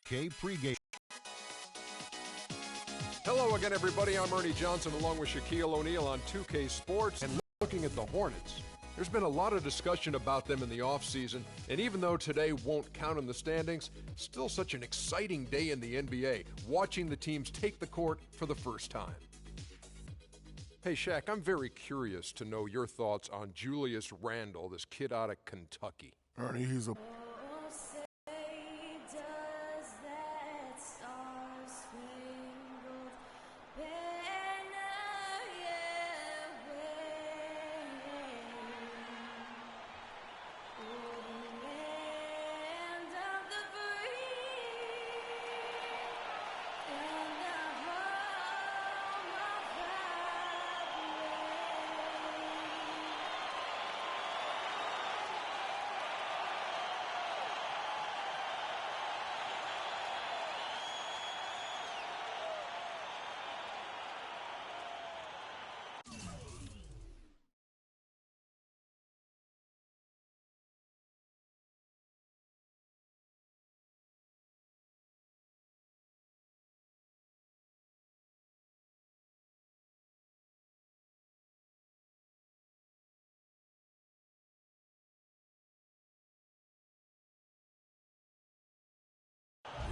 2K pregame. Hello again, everybody. I'm Ernie Johnson along with Shaquille O'Neal on 2K Sports. And looking at the Hornets, there's been a lot of discussion about them in the offseason. And even though today won't count in the standings, still such an exciting day in the NBA, watching the teams take the court for the first time. Hey, Shaq, I'm very curious to know your thoughts on Julius Randle, this kid out of Kentucky. Ernie, he's a...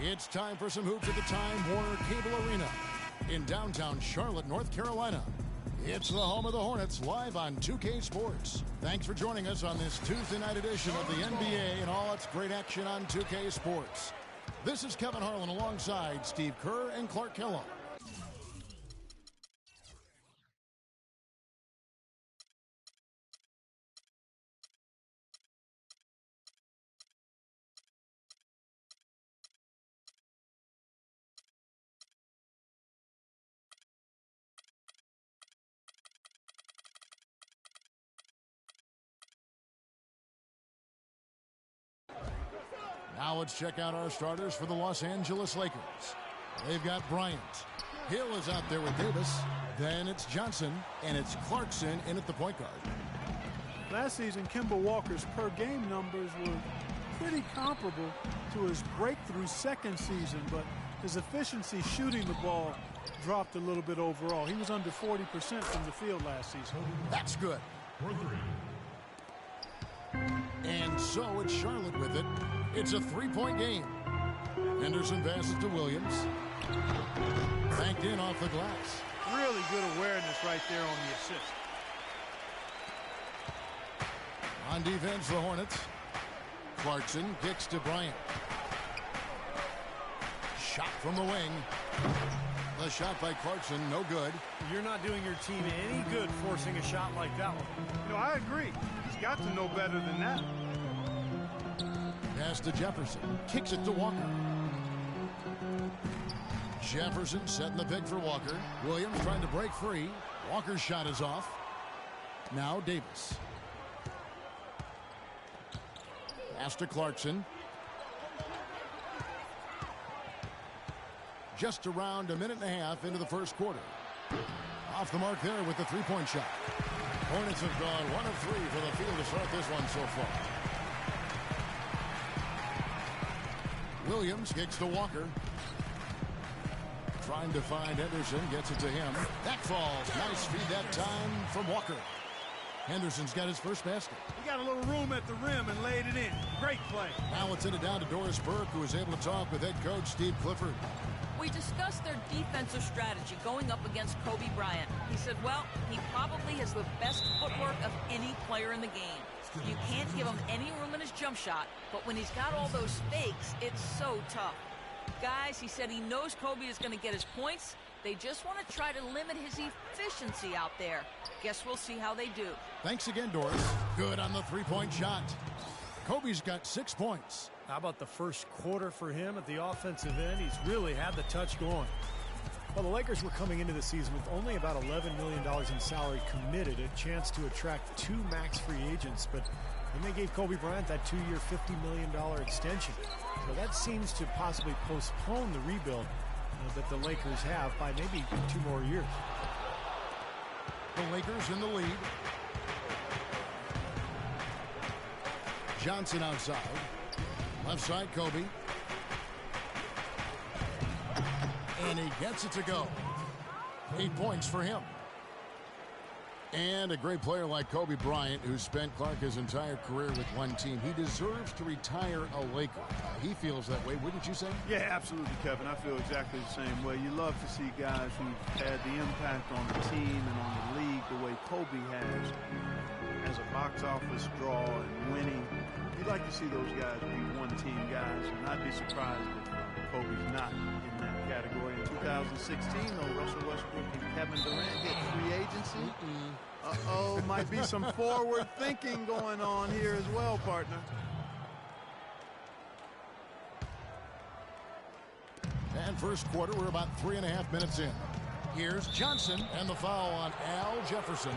It's time for some hoops at the Time Warner Cable Arena in downtown Charlotte, North Carolina. It's the home of the Hornets, live on 2K Sports. Thanks for joining us on this Tuesday night edition of the NBA and all its great action on 2K Sports. This is Kevin Harlan alongside Steve Kerr and Clark Kellogg. Now let's check out our starters for the Los Angeles Lakers. They've got Bryant. Hill is out there with Davis. Then it's Johnson, and it's Clarkson in at the point guard. Last season, Kemba Walker's per-game numbers were pretty comparable to his breakthrough second season, but his efficiency shooting the ball dropped a little bit overall. He was under 40% from the field last season. That's good. And so it's Charlotte with it. It's a three-point game. Henderson passes to Williams. Banked in off the glass. Really good awareness right there on the assist. On defense, the Hornets. Clarkson kicks to Bryant. Shot from the wing. The shot by Clarkson, no good. You're not doing your team any good forcing a shot like that one. You know, I agree. He's got to know better than that. Pass to Jefferson. Kicks it to Walker. Jefferson setting the pick for Walker. Williams trying to break free. Walker's shot is off. Now Davis. Pass to Clarkson. Just around a minute and a half into the first quarter. Off the mark there with the three-point shot. Hornets have gone 1 of 3 for the field to start this one so far. Williams kicks to Walker. Trying to find Henderson, gets it to him. That falls. Nice feed that time from Walker. Henderson's got his first basket. He got a little room at the rim and laid it in. Great play. Now it's in it down to Doris Burke, who was able to talk with head coach Steve Clifford. We discussed their defensive strategy going up against Kobe Bryant. He said, well, he probably has the best footwork of any player in the game. You can't give him any room in his jump shot, but when he's got all those fakes, it's so tough. Guys, he said he knows Kobe is going to get his points. They just want to try to limit his efficiency out there. Guess we'll see how they do. Thanks again, Doris. Good on the three-point shot. Kobe's got 6 points. How about the first quarter for him at the offensive end? He's really had the touch going. Well, the Lakers were coming into the season with only about $11 million in salary committed, a chance to attract 2 max free agents, but then they gave Kobe Bryant that 2-year, $50 million extension. So that seems to possibly postpone the rebuild that the Lakers have by maybe 2 more years. The Lakers in the lead. Johnson outside. Left side, Kobe. And he gets it to go. 8 points for him. And a great player like Kobe Bryant, who spent Clark his entire career with one team, he deserves to retire a Laker. He feels that way, wouldn't you say? Yeah, absolutely, Kevin. I feel exactly the same way. You love to see guys who've had the impact on the team and on the league the way Kobe has, as a box office draw and winning. You'd like to see those guys be one-team guys, and I'd be surprised if Kobe's not in that category. In 2016, though, Russell Westbrook and Kevin Durant hit free agency. Uh-oh, might be some forward thinking going on here as well, partner. And first quarter, we're about 3.5 minutes in. Here's Johnson and the foul on Al Jefferson.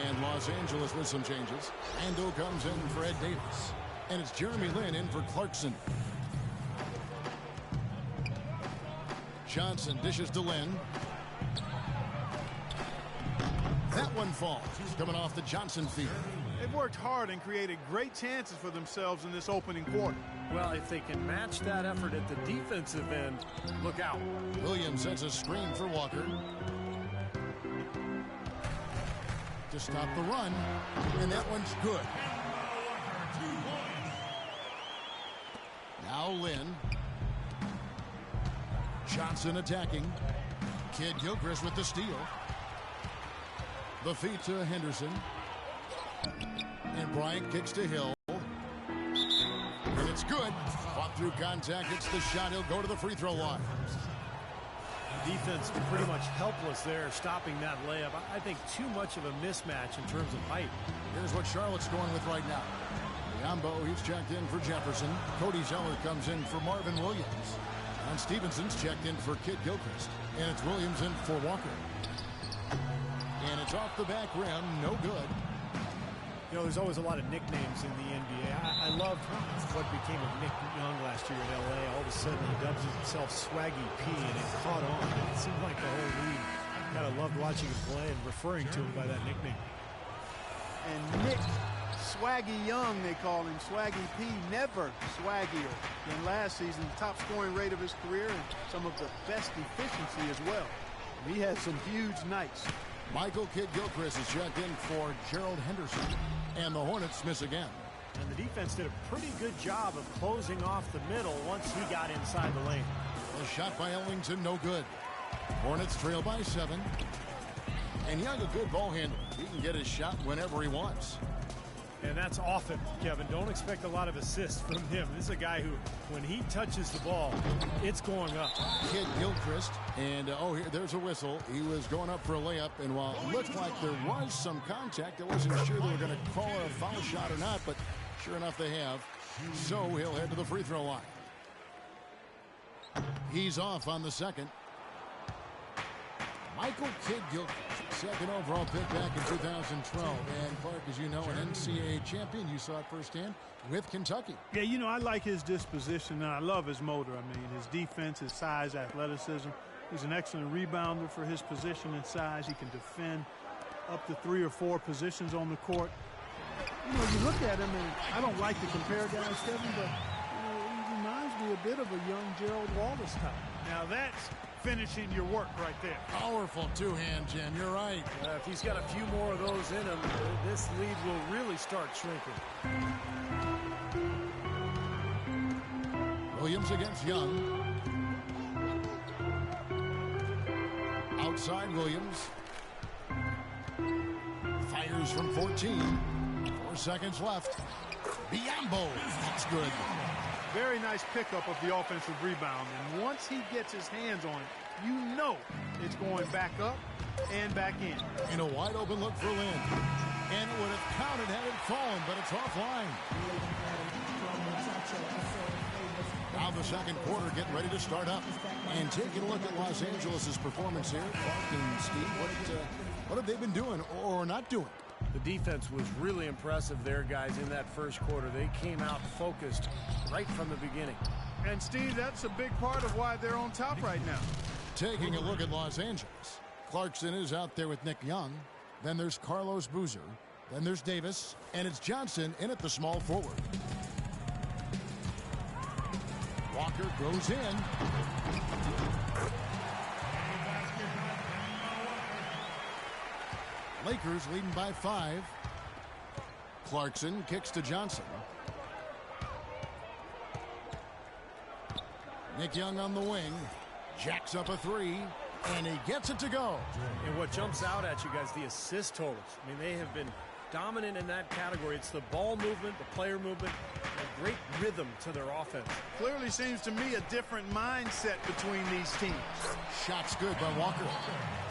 And Los Angeles with some changes. Ando comes in for Ed Davis. And it's Jeremy Lin in for Clarkson. Johnson dishes to Lin. That one falls. Coming off the Johnson feed. They've worked hard and created great chances for themselves in this opening quarter. Well, if they can match that effort at the defensive end, look out. Williams sets a screen for Walker. To stop the run. And that one's good. Now Lin. Johnson attacking. Kidd-Gilchrist with the steal. The feed to Henderson. And Bryant kicks to Hill. And it's good. Fought through contact. It's the shot. He'll go to the free throw line. Defense pretty much helpless there, stopping that layup. I think too much of a mismatch in terms of height. Here's what Charlotte's going with right now. Biombo, he's checked in for Jefferson. Cody Zeller comes in for Marvin Williams. And Stevenson's checked in for Kidd-Gilchrist. And it's Williams in for Walker. And it's off the back rim. No good. You know, there's always a lot of nicknames in the NBA. I loved what became of Nick Young last year in L.A. All of a sudden, he dubs himself Swaggy P, and it caught on. It seemed like the whole league kind of loved watching him play and referring to him by that nickname. And Nick Swaggy Young, they call him. Swaggy P, never swaggier than last season. Top scoring rate of his career and some of the best efficiency as well. He had some huge nights. Michael Kidd-Gilchrist is checked in for Gerald Henderson. And the Hornets miss again. And the defense did a pretty good job of closing off the middle once he got inside the lane. A shot by Ellington, no good. Hornets trail by 7. And Young, a good ball handler. He can get his shot whenever he wants. And that's often, Kevin. Don't expect a lot of assists from him. This is a guy who, when he touches the ball, it's going up. Kidd-Gilchrist, and here, there's a whistle. He was going up for a layup, and while it looked like there was some contact, I wasn't sure they were going to call it a foul shot or not, but sure enough they have. So he'll head to the free throw line. He's off on the second. Michael Kidd-Gilchrist, second overall pick back in 2012. And Clark, as you know, an NCAA champion. You saw it firsthand with Kentucky. Yeah, you know, I like his disposition, and I love his motor. I mean, his defense, his size, athleticism. He's an excellent rebounder for his position and size. He can defend up to 3 or 4 positions on the court. You know, you look at him, and I don't like to compare guys, Kevin, but he reminds me a bit of a young Gerald Wallace type. Now that's finishing your work right there. Powerful two-hand jam. You're right. If he's got a few more of those in him, this lead will really start shrinking. Williams against Young. Outside Williams. Fires from 14. 4 seconds left. Biombo. That's good. Very nice pickup of the offensive rebound. And once he gets his hands on it, you know it's going back up and back in. In a wide open look for Lin. And it would have counted had it fallen, but it's offline. Now the second quarter getting ready to start up. And taking a look at Los Angeles' performance here. Clark and Steve, what have they been doing or not doing? The defense was really impressive there, guys, in that first quarter. They came out focused right from the beginning. And, Steve, that's a big part of why they're on top right now. Taking a look at Los Angeles. Clarkson is out there with Nick Young. Then there's Carlos Boozer. Then there's Davis. And it's Johnson in at the small forward. Walker goes in. Lakers leading by 5. Clarkson kicks to Johnson. Nick Young on the wing. Jacks up a 3. And he gets it to go. And what jumps out at you guys, the assist totals. I mean, they have been dominant in that category. It's the ball movement, the player movement, a great rhythm to their offense. Clearly seems to me a different mindset between these teams. Shot's good by Walker.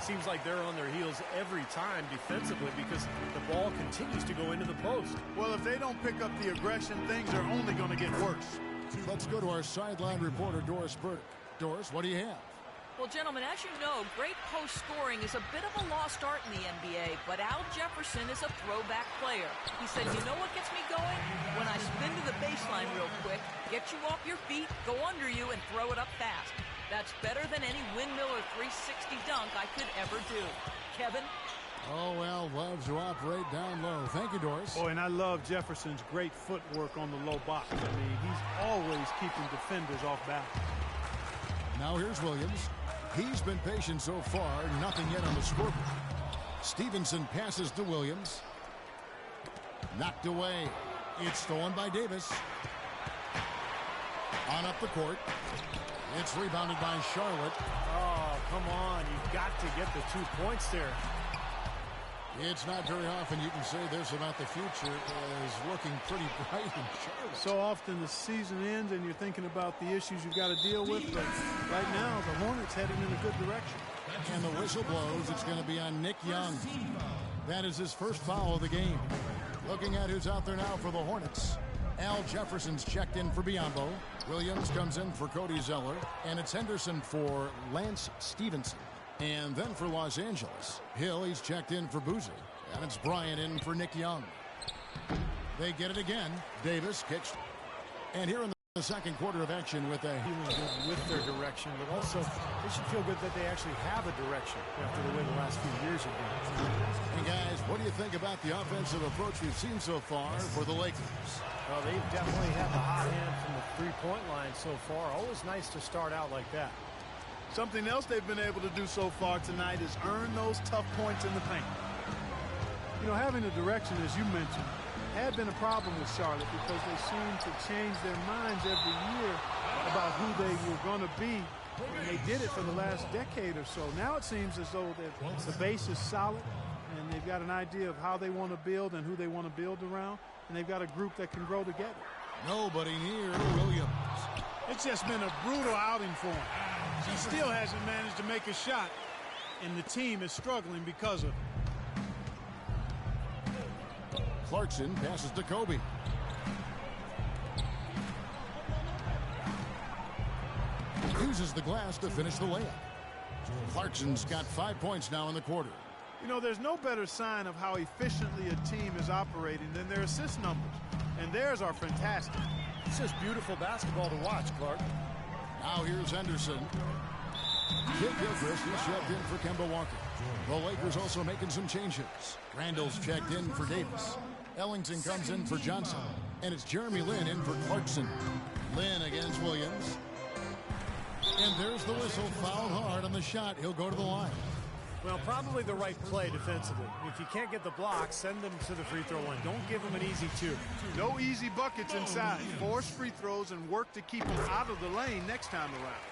Seems like they're on their heels every time defensively because the ball continues to go into the post. Well, if they don't pick up the aggression, things are only going to get worse. Let's go to our sideline reporter, Doris Burdick. Doris, what do you have? Well, gentlemen, as you know, great post scoring is a bit of a lost art in the NBA, but Al Jefferson is a throwback player. He said, you know what gets me going? When I spin to the baseline real quick, get you off your feet, go under you, and throw it up fast. That's better than any windmill or 360 dunk I could ever do. Kevin? Oh, Al loves to operate down low. Thank you, Doris. Oh, and I love Jefferson's great footwork on the low box. I mean, he's always keeping defenders off balance. Now here's Williams. He's been patient so far, nothing yet on the scoreboard. Stevenson passes to Williams. Knocked away. It's stolen by Davis. On up the court. It's rebounded by Charlotte. Oh, come on. You've got to get the 2 points there. It's not very often you can say this about the future is looking pretty bright in Charlotte. So often the season ends and you're thinking about the issues you've got to deal with, but right now the Hornets heading in a good direction. And the whistle blows. It's going to be on Nick Young. That is his first foul of the game. Looking at who's out there now for the Hornets. Al Jefferson's checked in for Biyombo. Williams comes in for Cody Zeller. And it's Henderson for Lance Stevenson. And then for Los Angeles, Hill, he's checked in for Boozy. And it's Bryant in for Nick Young. They get it again. Davis kicks. And here in the second quarter of action with a Feeling good with their direction, but also they should feel good that they actually have a direction after the way the last few years have been. And guys, what do you think about the offensive approach we've seen so far for the Lakers? Well, they've definitely had the hot hand from the three-point line so far. Always nice to start out like that. Something else they've been able to do so far tonight is earn those tough points in the paint. You know, having a direction, as you mentioned, had been a problem with Charlotte because they seem to change their minds every year about who they were going to be. And they did it for the last decade or so. Now it seems as though the base is solid and they've got an idea of how they want to build and who they want to build around. And they've got a group that can grow together. Nobody near Williams. It's just been a brutal outing for him. He still hasn't managed to make a shot, and the team is struggling because of it. Clarkson passes to Kobe. Uses the glass to finish the layup. Clarkson's got 5 points now in the quarter. You know, there's no better sign of how efficiently a team is operating than their assist numbers, and theirs are fantastic. It's just beautiful basketball to watch, Clark. Now here's Henderson. Kid Gilchrist is checked in for Kemba Walker. The Lakers also making some changes. Randall's checked in for Davis. Ellington comes in for Johnson. And it's Jeremy Lin in for Clarkson. Lin against Williams. And there's the whistle. Fouled hard on the shot. He'll go to the line. Well, probably the right play defensively. If you can't get the block, send them to the free throw line. Don't give them an easy 2. No easy buckets inside. Force free throws and work to keep them out of the lane next time around.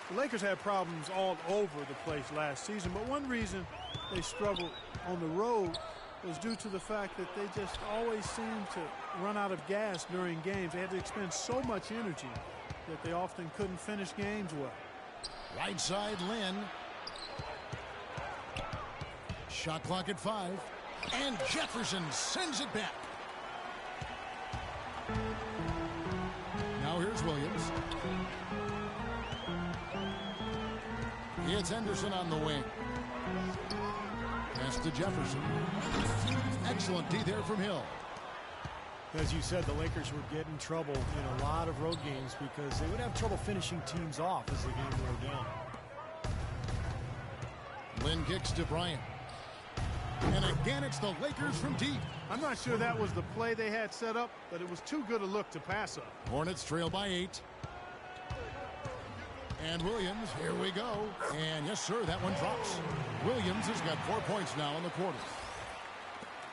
The Lakers had problems all over the place last season, but one reason they struggled on the road was due to the fact that they just always seemed to run out of gas during games. They had to expend so much energy that they often couldn't finish games well. Right side, Lin. Shot clock at 5. And Jefferson sends it back. Now here's Williams. It's Henderson on the wing. Pass to Jefferson. Excellent D there from Hill. As you said, the Lakers would get in trouble in a lot of road games because they would have trouble finishing teams off as the game wore down. Lin kicks to Bryant. And again, it's the Lakers from deep. I'm not sure that was the play they had set up, but it was too good a look to pass up. Hornets trail by 8. And Williams, here we go. And yes, sir, that one drops. Williams has got 4 points now in the quarter.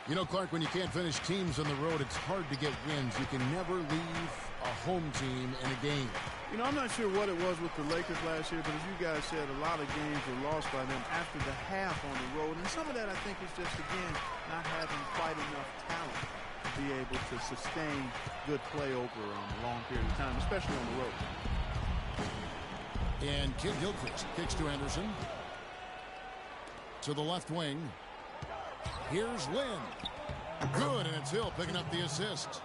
You know, Clark, when you can't finish teams on the road, it's hard to get wins. You can never leave a home team in a game. You know, I'm not sure what it was with the Lakers last year, but as you guys said, a lot of games were lost by them after the half on the road. And some of that, I think, is just, again, not having quite enough talent to be able to sustain good play over a long period of time, especially on the road. And Kidd-Gilchrist kicks to Henderson. To the left wing. Here's Lynn. Good, and it's Hill picking up the assist.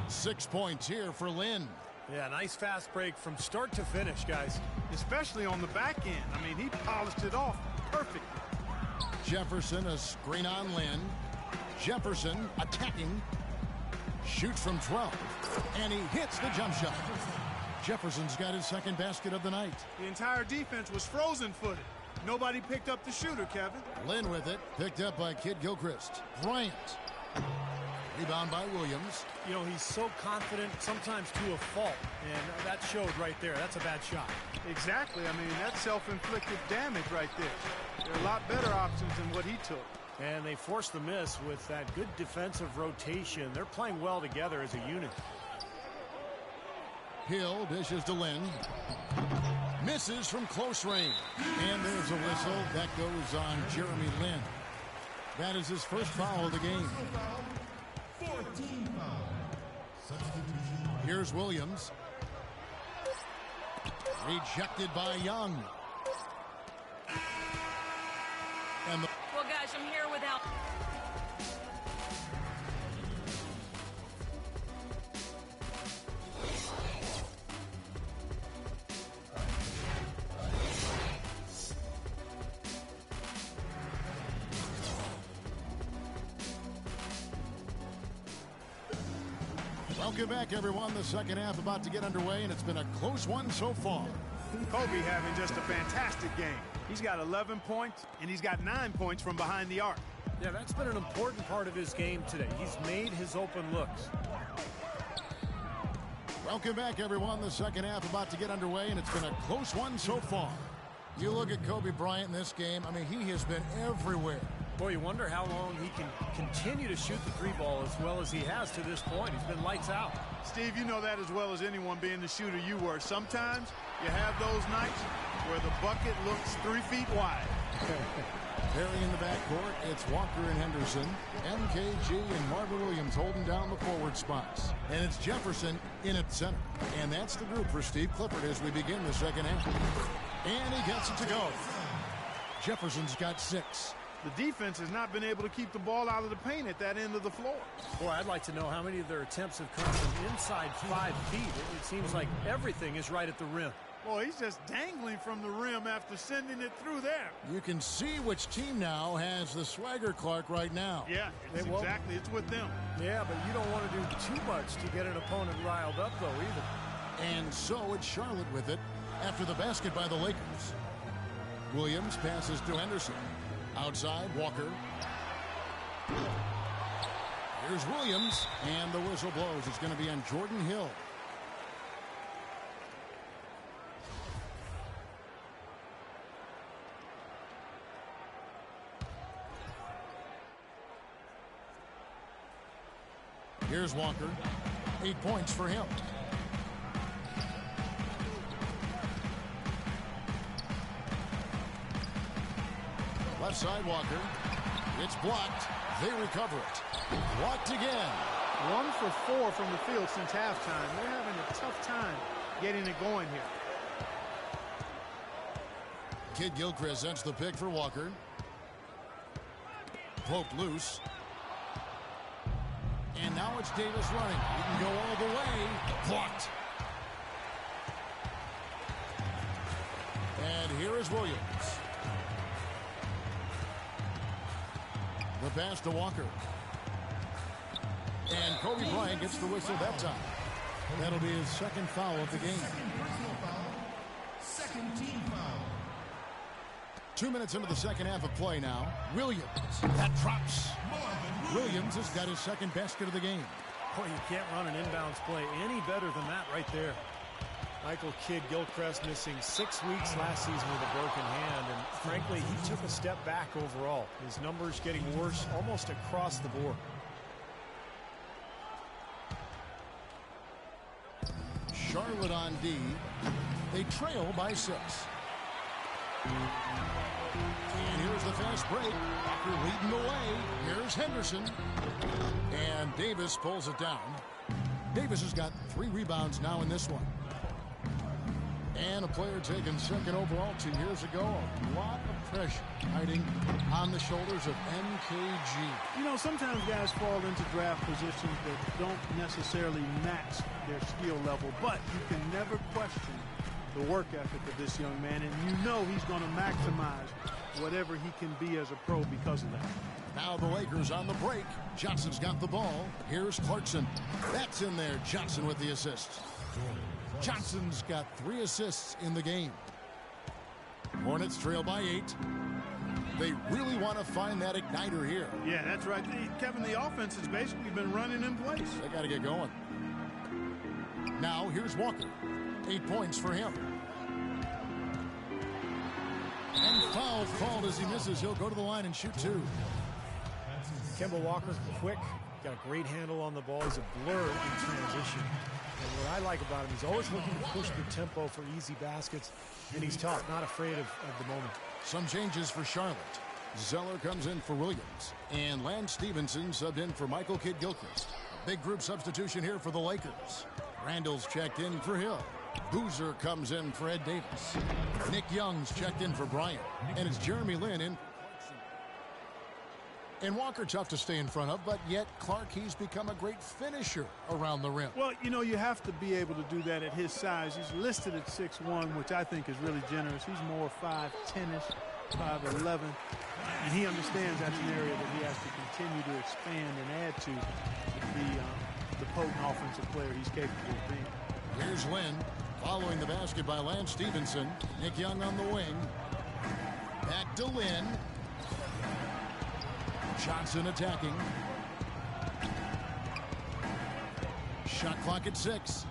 6 points here for Lynn. Yeah, nice fast break from start to finish, guys. Especially on the back end. I mean, he polished it off perfectly. Jefferson, a screen on Lynn. Jefferson attacking. Shoots from 12. And he hits the jump shot. Jefferson's got his second basket of the night. The entire defense was frozen-footed. Nobody picked up the shooter, Kevin. Lynn with it. Picked up by Kidd-Gilchrist. Bryant. Rebound by Williams. You know, he's so confident, sometimes to a fault. And that showed right there. That's a bad shot. Exactly. I mean, that's self-inflicted damage right there. There are a lot better options than what he took. And they forced the miss with that good defensive rotation. They're playing well together as a unit. Hill dishes to Lynn. Misses from close range. And there's a whistle. That goes on Jeremy Lin. That is his first foul of the game. Here's Williams. Rejected by Young. And the Well, guys, I'm here without... Welcome back, everyone. The second half about to get underway, and it's been a close one so far. Kobe having just a fantastic game. He's got 11 points, and he's got 9 points from behind the arc. Yeah, that's been an important part of his game today. He's made his open looks. Welcome back, everyone. The second half about to get underway, and it's been a close one so far. You look at Kobe Bryant in this game, I mean, he has been everywhere. Boy, you wonder how long he can continue to shoot the three ball as well as he has to this point. He's been lights out. Steve, you know that as well as anyone, being the shooter you were. Sometimes you have those nights where the bucket looks 3 feet wide. Perry in the backcourt. It's Walker and Henderson. MKG and Marvin Williams holding down the forward spots. And it's Jefferson in at center. And that's the group for Steve Clifford as we begin the second half. And he gets it to go. Jefferson's got 6. The defense has not been able to keep the ball out of the paint at that end of the floor. Boy, I'd like to know how many of their attempts have come from inside 5 feet. It seems like everything is right at the rim. Boy, he's just dangling from the rim after sending it through there. You can see which team now has the swagger, Clark, right now. Yeah, it's with them. Yeah, but you don't want to do too much to get an opponent riled up, though, either. And so it's Charlotte with it after the basket by the Lakers. Williams passes to Henderson. Outside, Walker. Here's Williams, and the whistle blows. It's going to be on Jordan Hill. Here's Walker. 8 points for him. Left side, Walker. It's blocked. They recover it. Blocked again. 1 for 4 from the field since halftime. They're having a tough time getting it going here. Kidd-Gilchrist sends the pick for Walker. Poked loose. And now it's Davis running. He can go all the way. Blocked. And here is Williams. The pass to Walker. And Kobe Bryant gets the whistle that time. That'll be his second foul of the game. Second team foul. 2 minutes into the second half of play now. Williams. That drops. Williams has got his second basket of the game. Boy, you can't run an inbounds play any better than that right there. Michael Kidd-Gilchrist missing 6 weeks last season with a broken hand, and frankly, he took a step back overall. His numbers getting worse almost across the board. Charlotte on D. They trail by 6. And here's the fast break. Walker leading the way. Here's Henderson. And Davis pulls it down. Davis has got 3 rebounds now in this one. And a player taken second overall 2 years ago. A lot of pressure hiding on the shoulders of MKG. You know, sometimes guys fall into draft positions that don't necessarily match their skill level, but you can never question the work ethic of this young man, and you know he's going to maximize whatever he can be as a pro because of that. Now the Lakers on the break. Johnson's got the ball. Here's Clarkson. That's in there. Johnson with the assist. Johnson's got 3 assists in the game. Hornets trail by 8. They really want to find that igniter here. Yeah, that's right. Kevin, the offense has basically been running in place. They got to get going. Now here's Walker. 8 points for him. And foul called as he misses. He'll go to the line and shoot 2. Kemba Walker, quick, got a great handle on the ball. He's a blur in transition. And what I like about him, he's always looking to push the tempo for easy baskets, and he's tough, not afraid of the moment. Some changes for Charlotte. Zeller comes in for Williams, and Lance Stevenson subbed in for Michael Kidd-Gilchrist. A big group substitution here for the Lakers. Randall's checked in for Hill. Boozer comes in for Ed Davis. Nick Young's checked in for Bryant, and it's Jeremy Lin in. And Walker tough to stay in front of, but yet Clark, he's become a great finisher around the rim. Well, you know, you have to be able to do that at his size. He's listed at 6'1", which I think is really generous. He's more 5'10"-ish, 5'11", and he understands that's an area that he has to continue to expand and add to the potent offensive player he's capable of being. Here's Lynn following the basket by Lance Stevenson. Nick Young on the wing. Back to Lynn. Johnson attacking. Shot clock at 6.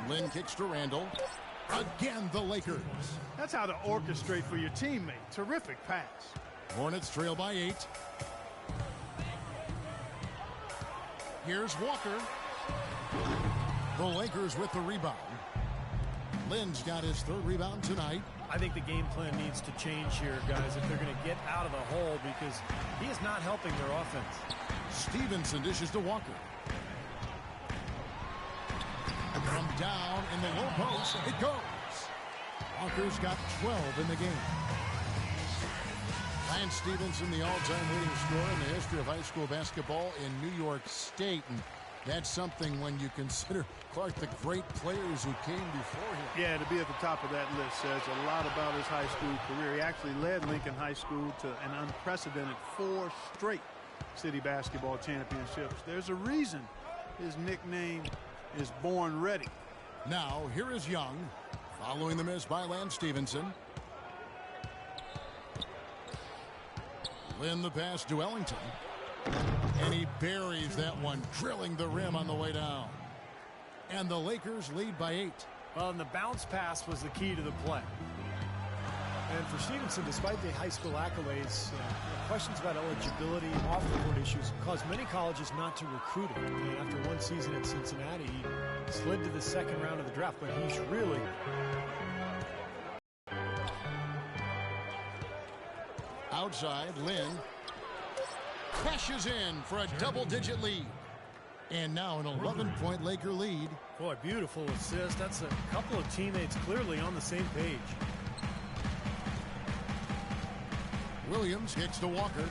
Lynn kicks to Randall. Again, the Lakers. That's how to orchestrate for your teammate. Terrific pass. Hornets trail by 8. Here's Walker. The Lakers with the rebound. Lynn's got his 3rd rebound tonight. I think the game plan needs to change here, guys, if they're going to get out of the hole, because he is not helping their offense. Stevenson dishes to Walker. From down in the low post, it goes. Walker's got 12 in the game. Lance Stevenson, the all-time leading scorer in the history of high school basketball in New York State. And that's something when you consider, Clark, the great players who came before him. Yeah, to be at the top of that list says a lot about his high school career. He actually led Lincoln High School to an unprecedented 4 straight city basketball championships. There's a reason his nickname is Born Ready. Now, here is Young, following the miss by Lance Stevenson. Lynn the pass to Ellington. And he buries that one, drilling the rim on the way down. And the Lakers lead by 8. Well, and the bounce pass was the key to the play. And for Stevenson, despite the high school accolades, questions about eligibility, off-the-court issues caused many colleges not to recruit him. And after 1 season at Cincinnati, he slid to the 2nd round of the draft, but he's really... Outside, Lynn cashes in for a double-digit lead. And now an 11-point Laker lead. Boy, beautiful assist. That's a couple of teammates clearly on the same page. Williams kicks to Walker.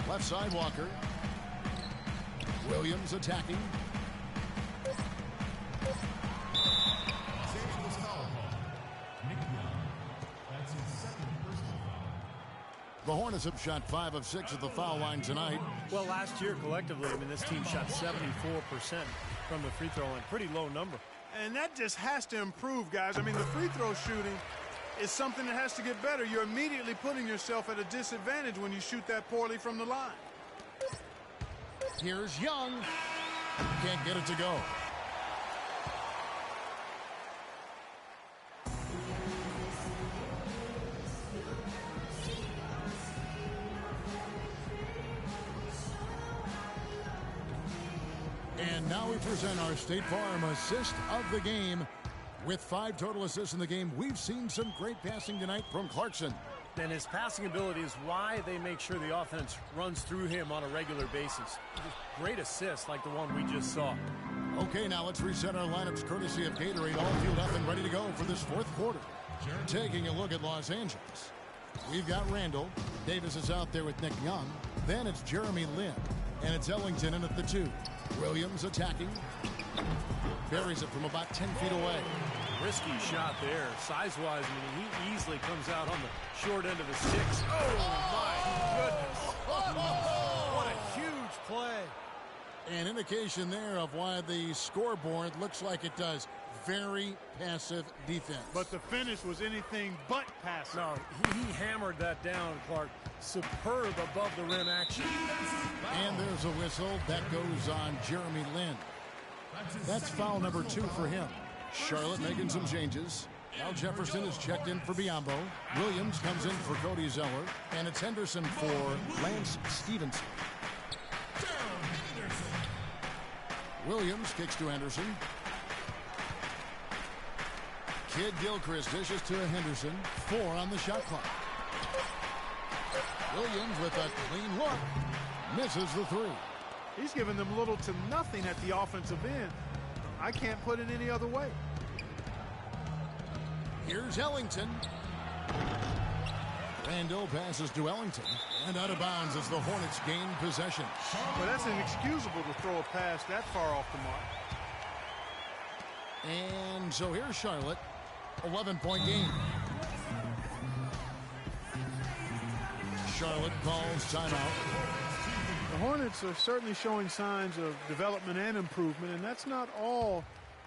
Left side, Walker. Williams attacking. The Hornets have shot 5 of 6 at the foul line tonight. Well, last year collectively, I mean, this team shot 74% from the free throw line. Pretty low number. And that just has to improve, guys. I mean, the free throw shooting is something that has to get better. You're immediately putting yourself at a disadvantage when you shoot that poorly from the line. Here's Young. Can't get it to go. now we present our State Farm assist of the game. With 5 total assists in the game, we've seen some great passing tonight from Clarkson. And his passing ability is why they make sure the offense runs through him on a regular basis. Great assists like the one we just saw. Okay, now let's reset our lineups courtesy of Gatorade, all fueled up and ready to go for this fourth quarter. Taking a look at Los Angeles. We've got Randall. Davis is out there with Nick Young. Then it's Jeremy Lin. And it's Ellington in at the 2. Williams attacking. Buries it from about 10 feet away. Risky shot there. Size-wise, I mean, he easily comes out on the short end of the sticks. Oh, my goodness. What a huge play. An indication there of why the scoreboard looks like it does. Very passive defense. But the finish was anything but passive. No, he hammered that down, Clark. Superb above the rim action. And there's a whistle that goes on Jeremy Lin. That's foul number 2 for him. Charlotte making some changes. Al Jefferson is checked in for Biyombo. Williams comes in for Cody Zeller. And it's Henderson for Lance Stevenson. Williams kicks to Henderson. Kid Gilchrist dishes to Henderson. 4 on the shot clock. Williams with a clean look. Misses the 3. He's given them little to nothing at the offensive end. I can't put it any other way. Here's Ellington. Randall passes to Ellington. And out of bounds as the Hornets gain possession. Well, that's inexcusable to throw a pass that far off the mark. And so here's Charlotte. 11-point game. Charlotte calls timeout. The Hornets are certainly showing signs of development and improvement, and that's not all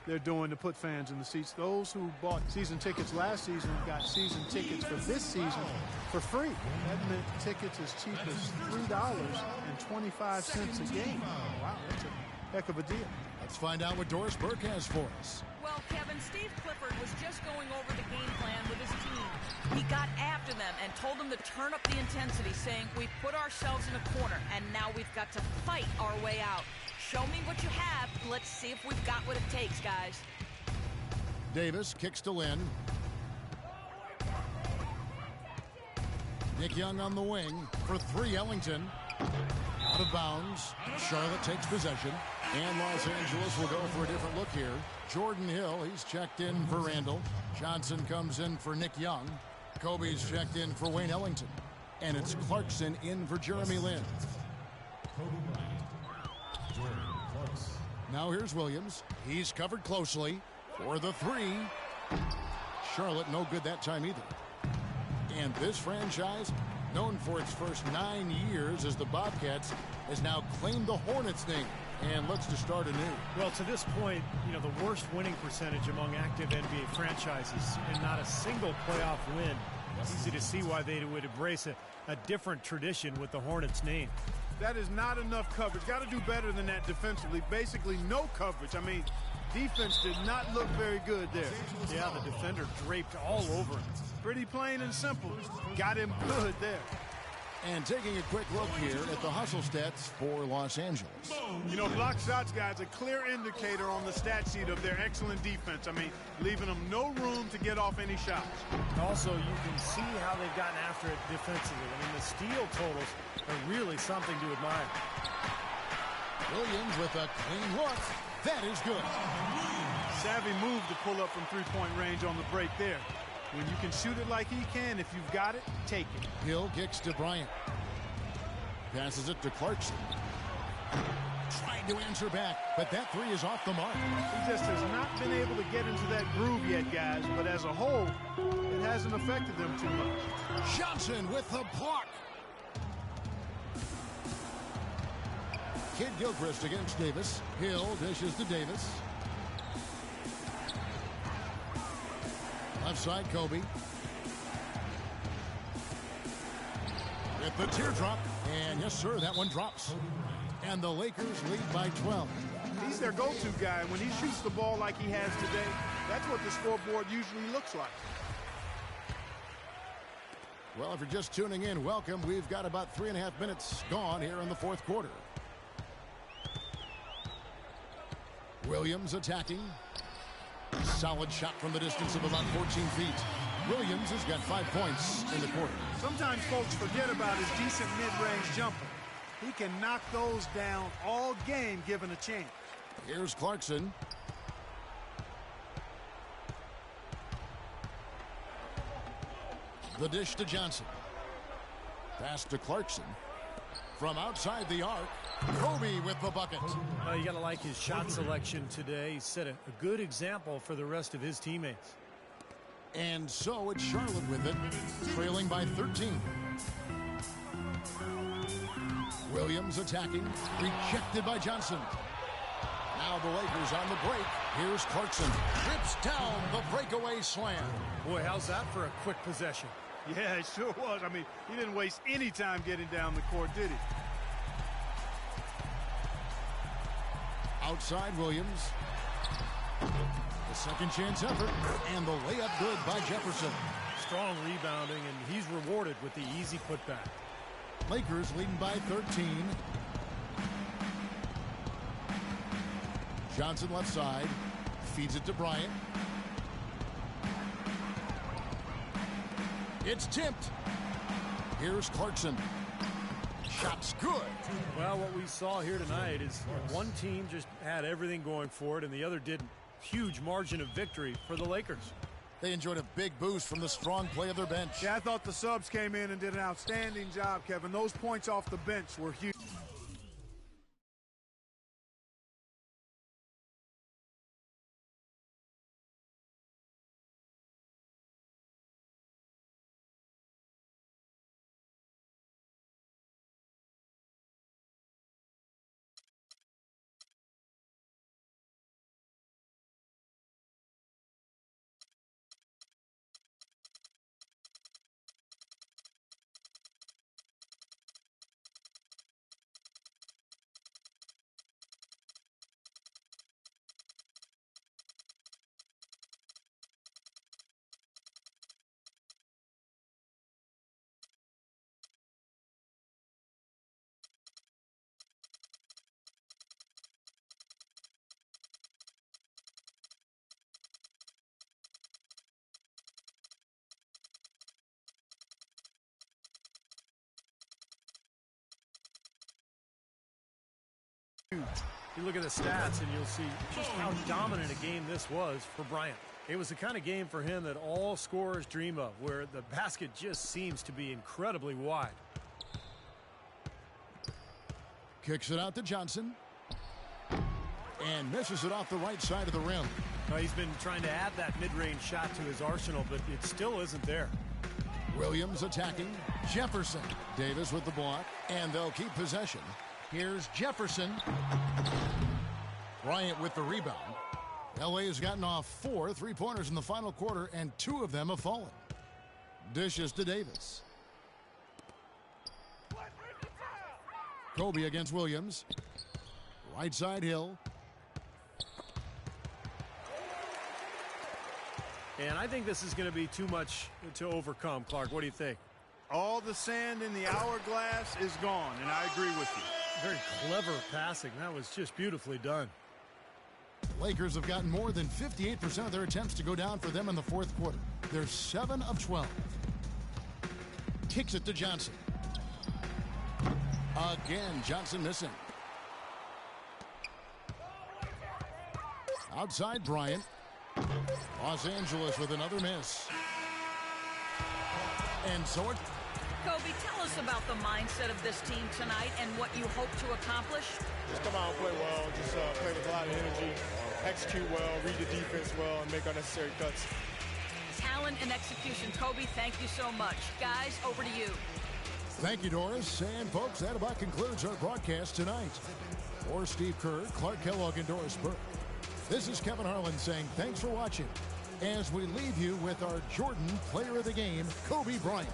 they're doing to put fans in the seats. Those who bought season tickets last season got season tickets for this season for free. That meant tickets as cheap as $3.25 a game. Wow, that's a heck of a deal. Let's find out what Doris Burke has for us. Well, Kevin, Steve Clifford was just going over the game plan with his team. He got after them and told them to turn up the intensity, saying, we put ourselves in a corner, and now we've got to fight our way out. Show me what you have. Let's see if we've got what it takes, guys. Davis kicks to Lin. Nick Young on the wing for 3. Ellington. Out of bounds. Charlotte takes possession. And Los Angeles will go for a different look here. Jordan Hill, he's checked in for Randall. Johnson comes in for Nick Young. Kobe's checked in for Wayne Ellington. And it's Clarkson in for Jeremy Lin. Now here's Williams. He's covered closely for the 3. Charlotte no good that time either. And this franchise, known for its first 9 years as the Bobcats, has now claimed the Hornets name and looks to start anew. Well, to this point, the worst winning percentage among active NBA franchises and not a single playoff win. It's easy to see why they would embrace a different tradition with the Hornets name. That is not enough coverage. Got to do better than that defensively. Basically no coverage. I mean, defense did not look very good there. Yeah, the defender draped all over him. Pretty plain and simple. Got him good there. And taking a quick look here at the hustle stats for Los Angeles. Block shots, guys, a clear indicator on the stat sheet of their excellent defense. I mean, leaving them no room to get off any shots. Also, you can see how they've gotten after it defensively. I mean, the steal totals are really something to admire. Williams with a clean look. That is good. Savvy move to pull up from three-point range on the break there. When you can shoot it like he can, if you've got it, take it. Hill kicks to Bryant. Passes it to Clarkson. Trying to answer back, but that 3 is off the mark. He just has not been able to get into that groove yet, guys. But as a whole, it hasn't affected them too much. Johnson with the block. Kid Gilchrist against Davis. Hill dishes to Davis. Left side, Kobe. With the teardrop. And yes, sir, that one drops. And the Lakers lead by 12. He's their go-to guy. When he shoots the ball like he has today, that's what the scoreboard usually looks like. Well, if you're just tuning in, welcome. We've got about 3.5 minutes gone here in the fourth quarter. Williams attacking. Solid shot from the distance of about 14 feet. Williams has got 5 points in the quarter. Sometimes folks forget about his decent mid-range jumper. He can knock those down all game given a chance. Here's Clarkson. The dish to Johnson. Pass to Clarkson. From outside the arc, Kobe with the bucket. You got to like his shot selection today. He set a good example for the rest of his teammates. And so it's Charlotte with it, trailing by 13. Williams attacking, rejected by Johnson. Now the Lakers on the break. Here's Clarkson. Rips down the breakaway slam. Boy, how's that for a quick possession? Yeah, it sure was. I mean, he didn't waste any time getting down the court, did he? Outside Williams. The second chance effort. And the layup good by Jefferson. Strong rebounding, and he's rewarded with the easy putback. Lakers leading by 13. Johnson left side. Feeds it to Bryant. It's tipped. Here's Clarkson. Shot's good. Well, what we saw here tonight is one team just had everything going for it and the other didn't. Huge margin of victory for the Lakers. They enjoyed a big boost from the strong play of their bench. Yeah, I thought the subs came in and did an outstanding job, Kevin. Those points off the bench were huge. You look at the stats and you'll see just how dominant a game this was for Bryant. It was the kind of game for him that all scorers dream of, where the basket just seems to be incredibly wide. Kicks it out to Johnson. And misses it off the right side of the rim. He's been trying to add that mid-range shot to his arsenal, but it still isn't there. Williams attacking. Jefferson. Davis with the block. And they'll keep possession. Here's Jefferson. Bryant with the rebound. LA has gotten off 4 3-pointers in the final quarter, and 2 of them have fallen. Dishes to Davis. Kobe against Williams. Right side Hill. And I think this is going to be too much to overcome, Clark. What do you think? All the sand in the hourglass is gone, and I agree with you. Very clever passing. That was just beautifully done. Lakers have gotten more than 58% of their attempts to go down for them in the fourth quarter. They're 7 of 12. Kicks it to Johnson. Again, Johnson missing. Outside Bryant. Los Angeles with another miss. And so it... Kobe, tell us about the mindset of this team tonight and what you hope to accomplish. Just come out and play well, just play with a lot of energy, execute well, read the defense well, and make unnecessary cuts. Talent and execution. Kobe, thank you so much. Guys, over to you. Thank you, Doris. And, folks, that about concludes our broadcast tonight. For Steve Kerr, Clark Kellogg, and Doris Burke, this is Kevin Harlan saying thanks for watching as we leave you with our Jordan Player of the Game, Kobe Bryant.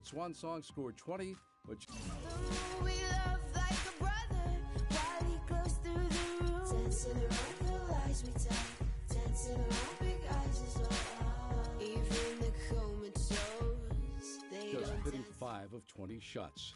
Swan Song scored 20, which... We love like a brother while he goes through the room. Dancing around the lies we tell. Dancing around big eyes as well. Even the comatose, they just don't hitting dance. 5 of 20 shots.